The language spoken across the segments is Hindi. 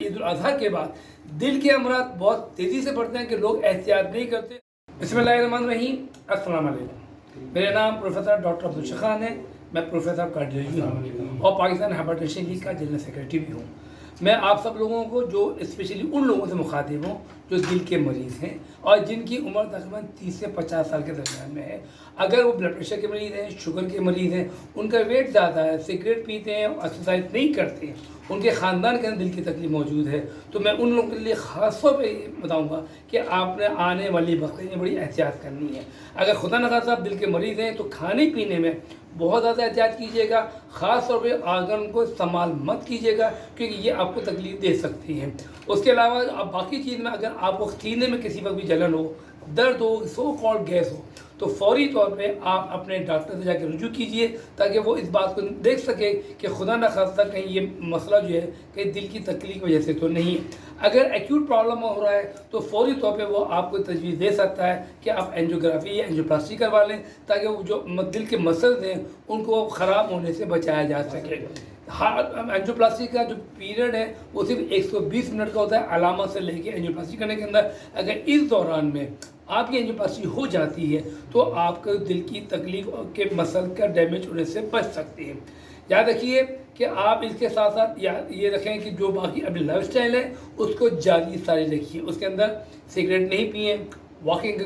ईद उल अज़हा के बाद दिल के अमराज बहुत तेज़ी से बढ़ते हैं कि लोग एहतियात नहीं करते। बिस्मिल्लाहिर्रहमानिर्रहीम, अस्सलाम वालेकुम। मेरा नाम प्रोफेसर डॉक्टर अब्दुल शफ़ी खान है। मैं प्रोफेसर कार्डियोलॉजी हूँ और पाकिस्तान हाइपरटेंशन लीग का जनरल सेक्रेटरी भी हूँ। मैं आप सब लोगों को जो स्पेशली उन लोगों से मुखातिब हूँ जो दिल के मरीज़ हैं और जिनकी उम्र तकरीबन 30 से 50 साल के दरमियान में है। अगर वो ब्लड प्रेशर के मरीज़ हैं, शुगर के मरीज़ हैं, उनका वेट ज़्यादा है, सिगरेट पीते हैं, एक्सरसाइज नहीं करते हैं, उनके ख़ानदान के अंदर दिल की तकलीफ मौजूद है, तो मैं उन लोगों के लिए ख़ास तौर पर बताऊँगा कि आपने आने वाली वक्त में बड़ी एहतियात करनी है। अगर खुदा न खास्ता आप दिल के मरीज़ हैं तो खाने पीने में बहुत ज़्यादा एहतियात कीजिएगा। ख़ास तौर पे आर्गन को इस्तेमाल मत कीजिएगा क्योंकि ये आपको तकलीफ़ दे सकती हैं। उसके अलावा अब बाकी चीज़ में अगर आपको सीने में किसी वक्त भी जलन हो, दर्द हो, सो कॉल्ड गैस हो, तो फौरी तौर पे आप अपने डॉक्टर से जाकर रुजू कीजिए ताकि वो इस बात को देख सके कि खुदा न खास्ता कहीं ये मसला जो है कहीं दिल की तकलीफ की वजह से तो नहीं है। अगर एक्यूट प्रॉब्लम हो रहा है तो फौरी तौर पे वो आपको तजवीज़ दे सकता है कि आप एंजियोग्राफी या एंजियोप्लास्टी करवा लें ताकि वो जो दिल के मसल्स हैं उनको ख़राब होने से बचाया जा सके। एंजियोप्लास्टी का जो पीरियड है वो सिर्फ 120 मिनट का होता है अलामत से लेके एंजियोप्लास्टी करने के अंदर। अगर इस दौरान में आपकी एंजियोप्लास्टी हो जाती है तो आपको दिल की तकलीफ के मसल का डैमेज होने से बच सकती है। याद रखिए कि आप इसके साथ साथ ये रखें कि जो बाकी अपनी लाइफ स्टाइल है उसको जारी सारी रखिए। उसके अंदर सिगरेट नहीं पिए, वॉकिंग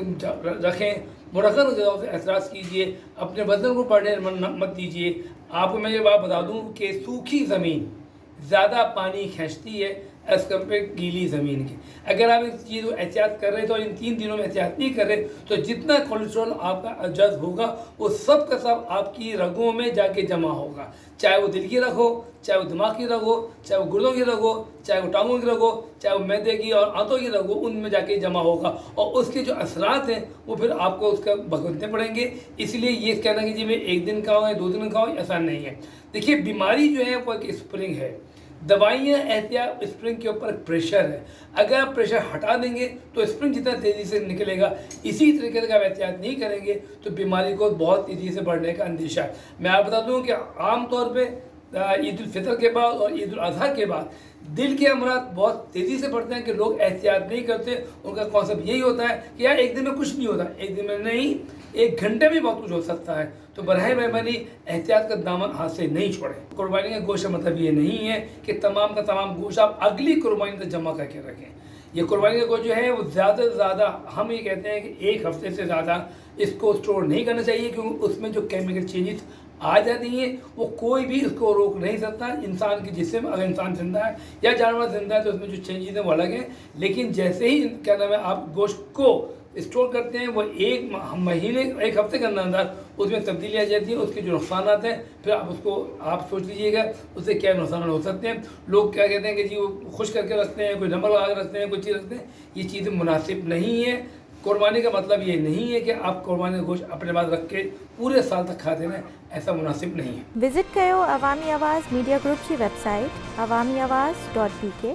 रखें, मुरक्कब जगहों से एहतराज कीजिए, अपने वजन को बढ़ने मत दीजिए। आपको मैं ये बात बता दूं कि सूखी ज़मीन ज़्यादा पानी खींचती है एज़ कम्पेयर गीली ज़मीन की। अगर आप इस चीज़ को एहतियात कर रहे हैं तो इन 3 दिनों में एहतियात नहीं कर रहे तो जितना कोलेस्ट्रॉल आपका जज्ब होगा वो सब का सब आपकी रगों में जाके जमा होगा, चाहे वो दिल की रग हो, चाहे वो दिमाग की रग हो, चाहे वो गुर्दों की रग हो, चाहे वो टांगों की रग हो, चाहे वो मैदे की और आंतों की रग हो, उनमें जाके जमा होगा और उसके जो असरात हैं वो फिर आपको उसका भुगतने पड़ेंगे। इसलिए ये कहना कि जी मैं 1 दिन खाऊँ या 2 दिन खाऊँ, ऐसा नहीं है। देखिए बीमारी जो है वो एक स्प्रिंग है, दवाइयाँ एहतियात स्प्रिंग के ऊपर प्रेशर है। अगर आप प्रेशर हटा देंगे तो स्प्रिंग जितना तेज़ी से निकलेगा। इसी तरीके से आप एहतियात नहीं करेंगे तो बीमारी को बहुत तेज़ी से बढ़ने का अंदेशा है। मैं आप बता दूं कि आम तौर पे ईद उल फितर के बाद और ईद उल अज़हा के बाद दिल के अमराज बहुत तेज़ी से बढ़ते हैं कि लोग एहतियात नहीं करते। उनका कॉन्सेप्ट यही होता है कि यार 1 दिन में कुछ नहीं होता, 1 दिन में नहीं 1 घंटे में बहुत कुछ हो सकता है। तो बरए मेहरबानी एहतियात का दामन हाथ से नहीं छोड़ें। कुर्बानी का गोश्त मतलब ये नहीं है कि तमाम का तमाम गोश्त आप अगली कुर्बानी तक जमा करके रखें। ये कुर्बानी का गोश्त जो है वो ज़्यादा से ज़्यादा हम ये कहते हैं कि 1 हफ्ते से ज़्यादा इसको स्टोर नहीं करना चाहिए क्योंकि उसमें जो केमिकल चेंजेस आ जाती हैं वो कोई भी इसको रोक नहीं सकता। इंसान के जिस्म अगर इंसान जिंदा है या जानवर जिंदा है तो उसमें जो चेंजेस हैं वो अलग हैं, लेकिन जैसे ही क्या नाम है आप गोश्त को स्टोर करते हैं वो 1 महीने 1 हफ्ते के अंदर उसमें तब्दीली आ जाती है। उसके जो नुकसान आते हैं फिर आप सोच लीजिएगा उससे क्या नुकसान हो सकते हैं। लोग क्या कहते हैं कि जी वो खुश करके रखते हैं, कोई नमक लगा के रखते हैं, कोई चीज़ रखते हैं, ये चीज़ें मुनासिब नहीं है। कुर्बानी का मतलब ये नहीं है कि आप कुर्बानी का गोश्त अपने पास रख के पूरे साल तक खाते रहें, ऐसा मुनासिब नहीं है। विजिट कयो अवामी आवाज़ मीडिया ग्रुप की वेबसाइट awamiawaz.pk